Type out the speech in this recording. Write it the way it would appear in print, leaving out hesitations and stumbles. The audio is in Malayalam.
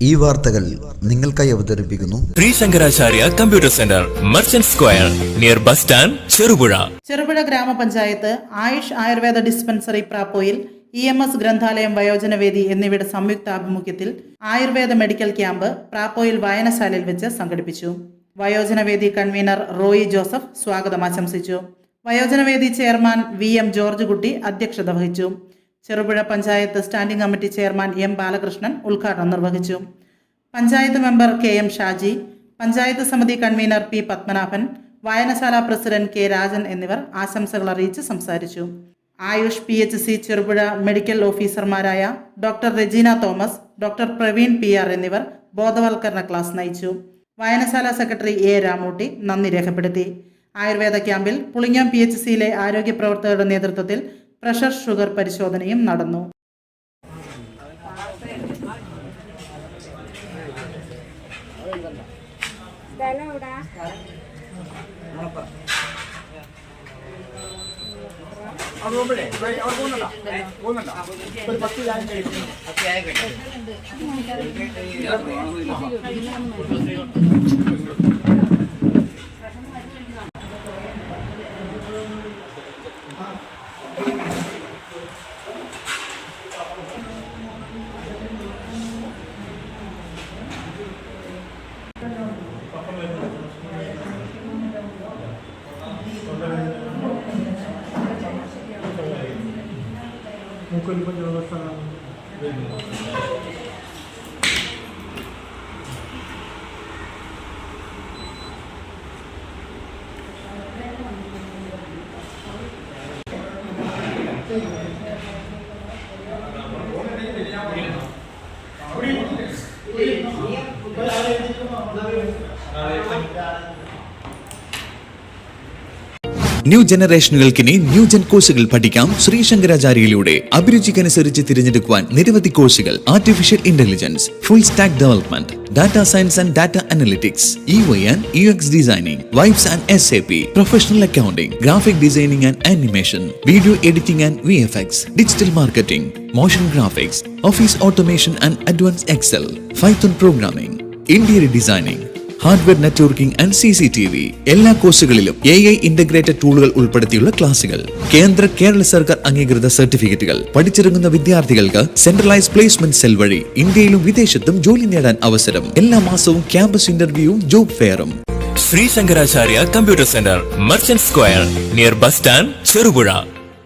ഈ വാർത്തകൾ നിങ്ങൾക്കായി അവതരിപ്പിക്കുന്നു Shri Shankaracharya computer centre, merchant square, near bus stand, Cherupuzha. Cherupuzha ഗ്രാമപഞ്ചായത്ത്, ആയുഷ് ആയുർവേദ ഡിസ്പെൻസറി പ്രാപ്പോയിൽ, EMS ഗ്രന്ഥാലയം, വയോജനവേദി എന്നിവയുടെ സംയുക്താഭിമുഖ്യത്തിൽ ആയുർവേദ മെഡിക്കൽ ക്യാമ്പ് പ്രാപ്പോയിൽ വായനശാലയിൽ വെച്ച് സംഘടിപ്പിച്ചു. വയോജനവേദി കൺവീനർ റോയി ജോസഫ് സ്വാഗതം ആശംസിച്ചു. വയോജനവേദി ചെയർമാൻ VM ജോർജ് കുട്ടി അധ്യക്ഷത വഹിച്ചു. Cherupuzha panchayat standing committee chairman M Balakrishnan ഉദ്ഘാടനം നിർവഹിച്ചു. പഞ്ചായത്ത് മെമ്പർ KM ഷാജി, പഞ്ചായത്ത് സമിതി കൺവീനർ P പത്മനാഭൻ, വായനശാല പ്രസിഡന്റ് K രാജൻ എന്നിവർ ആശംസകൾ അറിയിച്ച് സംസാരിച്ചു. ആയുഷ് PHC ചെറുപുഴ മെഡിക്കൽ ഓഫീസർമാരായ doctor Regina Thomas, doctor Praveen PR എന്നിവർ ബോധവൽക്കരണ ക്ലാസ് നയിച്ചു. വായനശാല സെക്രട്ടറി A രാമൂട്ടി നന്ദി രേഖപ്പെടുത്തി. ആയുർവേദ ക്യാമ്പിൽ പുളിങ്ങം PHCയിലെ ആരോഗ്യ പ്രവർത്തകരുടെ നേതൃത്വത്തിൽ പ്രഷർ ഷുഗർ പരിശോധനയും നടന്നു. ന്യൂ ജനറേഷനുകൾക്കിനി ന്യൂ ജെൻ കോഴ്സുകൾ പഠിക്കാം. ശ്രീ ശങ്കരാചാര്യയിലൂടെ അഭിരുചിക്കനുസരിച്ച് തിരഞ്ഞെടുക്കുവാൻ നിരവധി കോഴ്സുകൾ. Artificial intelligence, full stack development, data science and data analytics, UI and UX designing, vibes and SAP, professional accounting, graphic designing and animation, video editing and VFX, digital marketing, motion graphics, office automation and advance excel, Python programming, interior designing, hardware networking and CCTV. എല്ലാ കോഴ്സുകളിലും AI ഇന്റഗ്രേറ്റഡ് ടൂളുകൾ ഉൾപ്പെടുത്തിയുള്ള ക്ലാസുകൾ. കേരള സർക്കാർ അംഗീകൃത സർട്ടിഫിക്കറ്റുകൾ. പഠിച്ചിറങ്ങുന്ന വിദ്യാർത്ഥികൾക്ക് സെൻട്രലൈസ് പ്ലേസ്മെന്റ് സെൽ വഴി ഇന്ത്യയിലും വിദേശത്തും ജോലി നേടാൻ അവസരം. എല്ലാ മാസവും ക്യാമ്പസ് ഇന്റർവ്യൂവും ജോബ് ഫെയറും. Sri Shankaracharya computer centre, merchant square, near bus stand, Cherupuzha.